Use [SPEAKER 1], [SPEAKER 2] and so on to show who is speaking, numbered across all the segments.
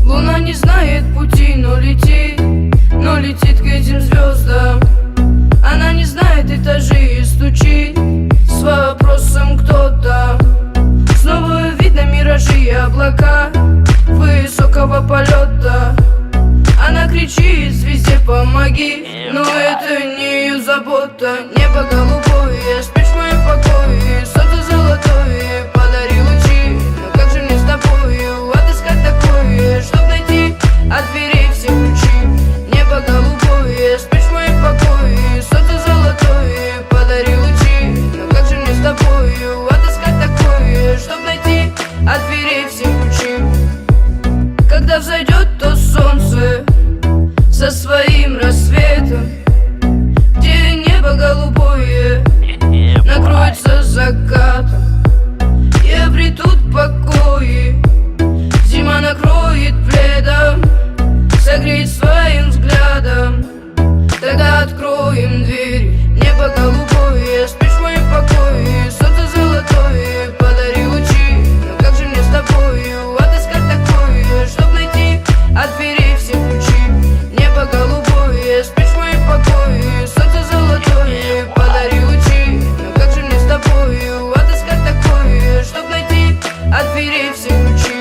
[SPEAKER 1] Луна не знает пути, но летит к этим звездам. Она не знает этажей и стучит с вопросом кто там. Снова видно миражи и облака высокого полета. Она кричит звезде помоги, но это не ее забота. Небо голубое, спишь в моем покое, солнце золотое, подари лучи. Но как же мне с тобою отыскать такое, чтоб найти от дверей все ключи? Небо голубое, спишь в моем покое, солнце золотое, подари лучи. Но как же мне с тобою отыскать такое, чтоб найти от дверей все ключи? Когда взойдет то солнце со своим рассветом, где небо голубое накроется закатом, и обретут покои, зима накроет пледом, согреет своим взглядом. Тогда откроем дверь. Небо голубое, спишь в моем покое, солнце золотое, подари лучи. Но как же мне с тобою отыскать такое, чтоб найти от дверей все ключи? Небо голубое, спишь в моем покое, солнце золотое, подари лучи. Но как же мне с тобою отыскать такое, чтоб найти от дверей все ключи?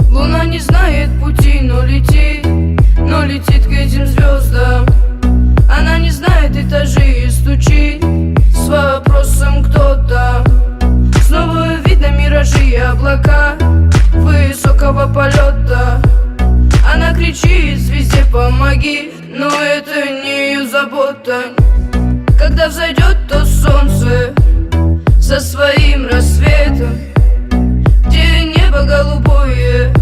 [SPEAKER 1] Луна не знает пути, но летит к этим звездам. Она не знает этажей и стучит с вопросом кто там. Снова видно миражи и облака высокого полета. Она кричит звезде помоги, но это не ее забота. Когда взойдет то солнце со своим рассветом, где небо голубое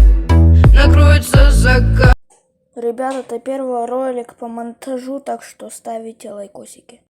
[SPEAKER 1] накроется закат.
[SPEAKER 2] Ребята, это первый ролик по монтажу, так что ставите лайкосики.